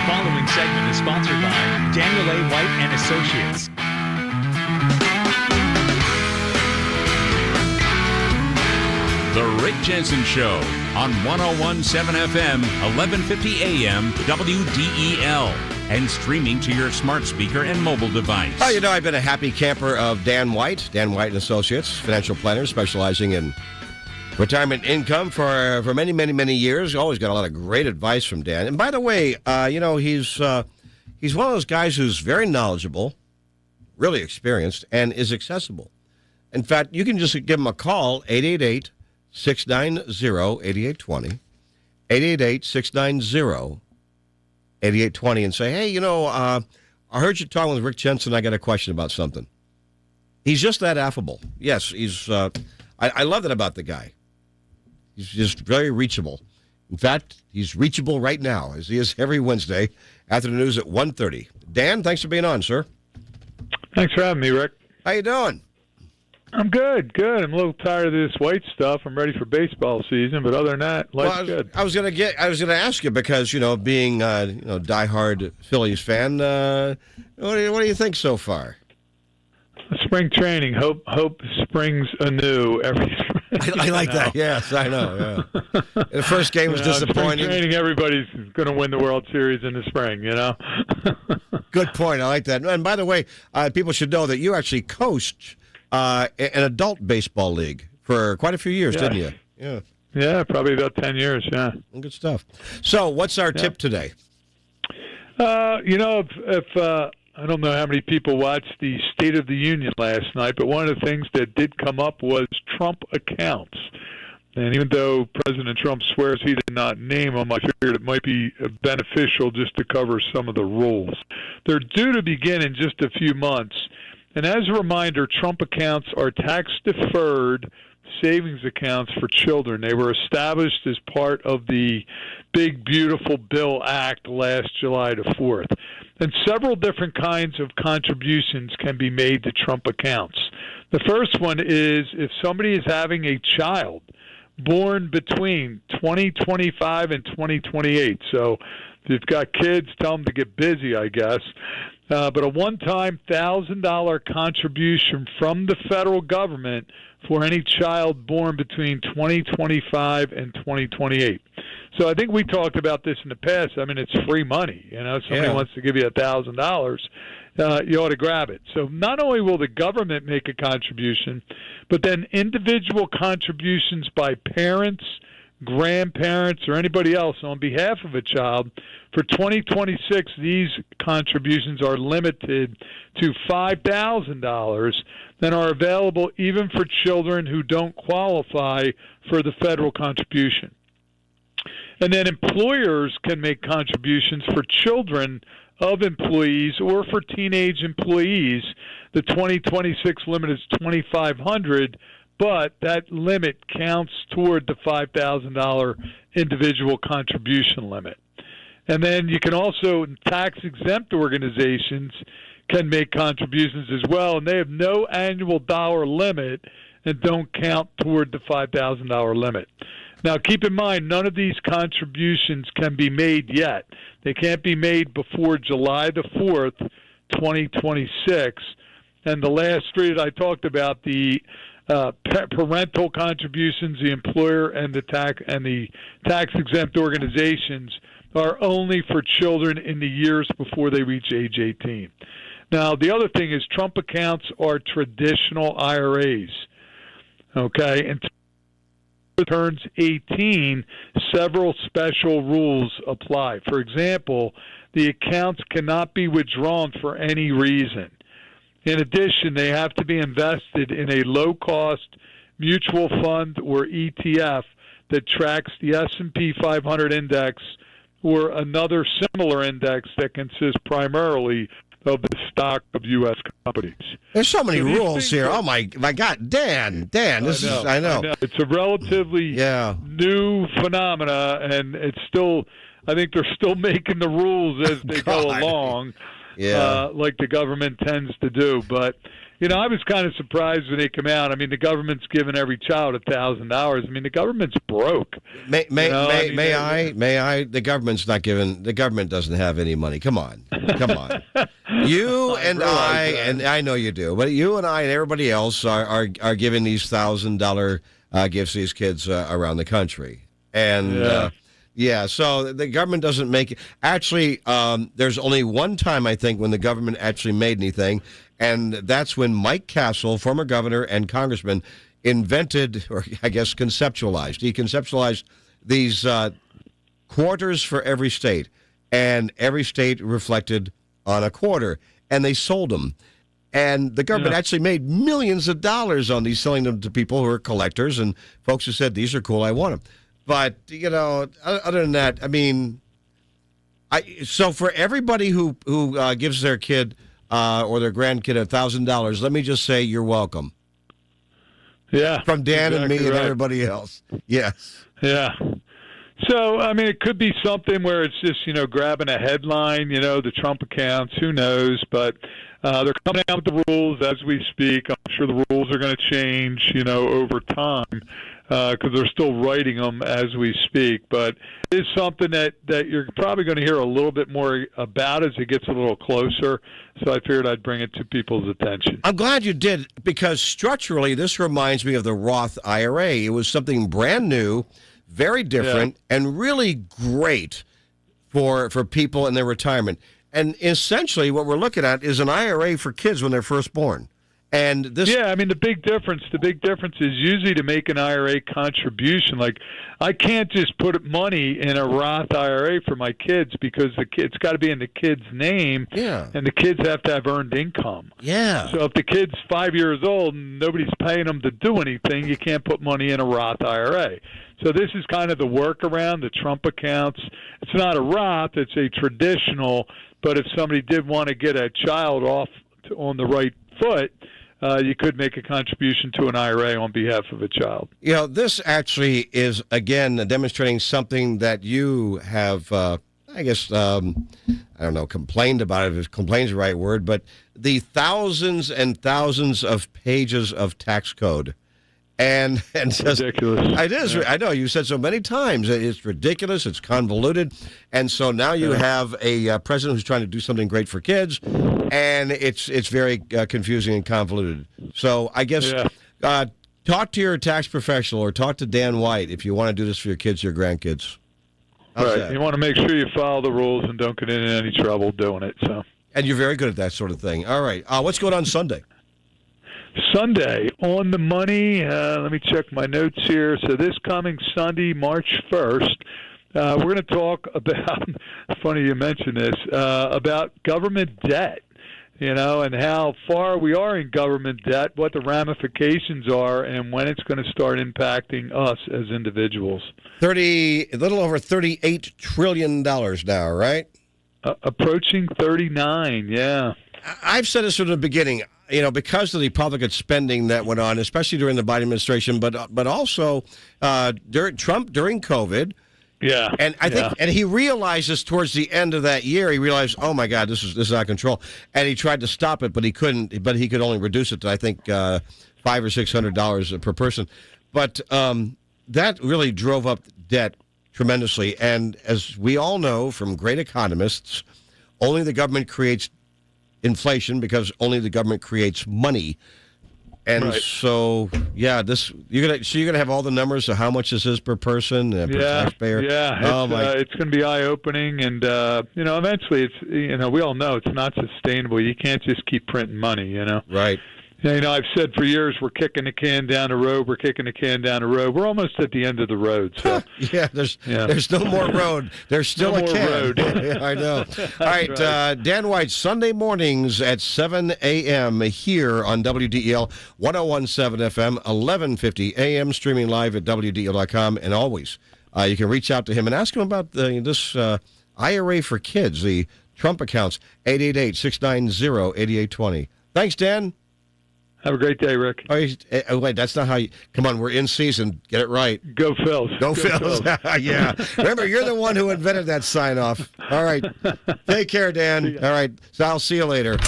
following segment is sponsored by Daniel A. White and Associates. The Rick Jensen Show on 101.7 FM, 1150 AM, WDEL, and streaming to your smart speaker and mobile device. Oh, you know, I've been a happy camper of Dan White and Associates, financial planner specializing in retirement income for many, many, many years. Always got a lot of great advice from Dan. And by the way, you know, he's one of those guys who's very knowledgeable, really experienced, and is accessible. In fact, you can just give him a call, 888-690-8820, 888-690-8820, and say, hey, you know, I heard you talking with Rick Jensen. I got a question about something. He's just that affable. Yes, he's. I love that about the guy. He's just very reachable. In fact, he's reachable right now, as he is every Wednesday after the news at 1:30. Dan, thanks for being on, sir. Thanks for having me, Rick. How you doing? I'm good. I'm a little tired of this white stuff. I'm ready for baseball season, but other than that, life's good. I was going to ask you because, you know, being diehard Phillies fan, what do you think so far? Spring training. Hope springs anew every spring. I like that. Yes, I know. Yeah. The first game was disappointing. Spring training, everybody's going to win the World Series in the spring, you know? Good point. I like that. And by the way, people should know that you actually coached an adult baseball league for quite a few years, didn't you? Yeah. Yeah, probably about 10 years, yeah. Good stuff. So what's our tip today? You know, if I don't know how many people watched the State of the Union last night, but one of the things that did come up was Trump accounts. And even though President Trump swears he did not name them, I figured it might be beneficial just to cover some of the rules. They're due to begin in just a few months. And as a reminder, Trump accounts are tax-deferred savings accounts for children. They were established as part of the Big Beautiful Bill Act last July the 4th. And several different kinds of contributions can be made to Trump accounts. The first one is if somebody is having a child born between 2025 and 2028. So if you've got kids, tell them to get busy, I guess. But a one-time $1,000 contribution from the federal government for any child born between 2025 and 2028. So I think we talked about this in the past. I mean, it's free money. You know, somebody wants to give you $1,000, you ought to grab it. So not only will the government make a contribution, but then individual contributions by parents, grandparents, or anybody else on behalf of a child. For 2026, these contributions are limited to $5,000 and are available even for children who don't qualify for the federal contribution. And then employers can make contributions for children of employees or for teenage employees. The 2026 limit is $2,500, but that limit counts toward the $5,000 individual contribution limit. And then you can also, tax-exempt organizations can make contributions as well, and they have no annual dollar limit and don't count toward the $5,000 limit. Now, keep in mind, none of these contributions can be made yet. They can't be made before July the 4th, 2026. And the last three that I talked about, the parental contributions, the employer, and the tax-exempt organizations are only for children in the years before they reach age 18. Now, the other thing is Trump accounts are traditional IRAs. Okay, and turns 18, several special rules apply. For example, the accounts cannot be withdrawn for any reason. In addition, they have to be invested in a low-cost mutual fund or ETF that tracks the S&P 500 index or another similar index that consists primarily of the stock of U.S. companies. There's so many rules here. Oh, my God. Dan, I know. It's a relatively new phenomena, and it's still, I think they're still making the rules as they go along, like the government tends to do. But I was kind of surprised when they come out. I mean, the government's giving every child $1,000. I mean, the government's broke. May I? The government's not giving. The government doesn't have any money. Come on. You and I know you do, but you and I and everybody else are giving these $1,000 gifts to these kids around the country, and. So the government doesn't make it. Actually, there's only one time, I think, when the government actually made anything, and that's when Mike Castle, former governor and congressman, invented, or I guess conceptualized. He conceptualized these quarters for every state, and every state reflected on a quarter, and they sold them. And the government actually made millions of dollars on these, selling them to people who are collectors and folks who said, these are cool, I want them. But, other than that, I mean, so for everybody who gives their kid or their grandkid $1,000, let me just say you're welcome. Yeah. From Dan and me right. and everybody else. Yes. Yeah. So, I mean, it could be something where it's just, grabbing a headline, the Trump accounts, who knows. But they're coming out with the rules as we speak. I'm sure the rules are going to change, over time. Because they're still writing them as we speak. But it is something that you're probably going to hear a little bit more about as it gets a little closer. So I figured I'd bring it to people's attention. I'm glad you did, because structurally this reminds me of the Roth IRA. It was something brand new, very different, and really great for people in their retirement. And essentially what we're looking at is an IRA for kids when they're first born. And this, I mean, the big difference is usually to make an IRA contribution. Like, I can't just put money in a Roth IRA for my kids because it's got to be in the kid's name, and the kids have to have earned income. Yeah. So if the kid's 5 years old and nobody's paying them to do anything, you can't put money in a Roth IRA. So this is kind of the workaround, the Trump accounts. It's not a Roth, it's a traditional, but if somebody did want to get a child off on the right foot, you could make a contribution to an IRA on behalf of a child. This actually is, again, demonstrating something that you have, complained about, if complained is the right word, but the thousands and thousands of pages of tax code. And just, ridiculous. It is. Yeah. I know you said so many times. It's ridiculous. It's convoluted, and so now you have a president who's trying to do something great for kids, and it's very confusing and convoluted. So I guess talk to your tax professional or talk to Dan White if you want to do this for your kids, your grandkids. How's that? You want to make sure you follow the rules and don't get in any trouble doing it. So. And you're very good at that sort of thing. All right. What's going on Sunday? Sunday, on the money, let me check my notes here. So this coming Sunday, March 1st, we're going to talk about, funny you mention this, about government debt, and how far we are in government debt, what the ramifications are, and when it's going to start impacting us as individuals. A little over $38 trillion now, right? Approaching 39, yeah. I've said this from the beginning. Because of the Republican spending that went on, especially during the Biden administration, but also during COVID. Yeah. And I think, and he realized this towards the end of that year. He realized, oh my God, this is out of control, and he tried to stop it, but he couldn't. But he could only reduce it to, I think, $500 or $600 per person. But that really drove up debt tremendously. And as we all know from great economists, only the government creates inflation because only the government creates money. And so, you're gonna have all the numbers of how much this is per person, per taxpayer. Yeah, it's going to be eye opening, and eventually, it's we all know it's not sustainable. You can't just keep printing money. Right. I've said for years we're kicking the can down the road. We're almost at the end of the road. So there's no more road. There's still no a more can. road. I know. All right, Dan White, Sunday mornings at 7 a.m. here on WDEL 101.7 FM, 1150 a.m. streaming live at WDEL.com, and always you can reach out to him and ask him about this IRA for kids, the Trump accounts, 888-690-8820. Thanks, Dan. Have a great day, Rick. Oh, wait, that's not how you... Come on, we're in season. Get it right. Go Phils. Go Phils. Yeah. Remember, you're the one who invented that sign-off. All right. Take care, Dan. All right. So I'll see you later.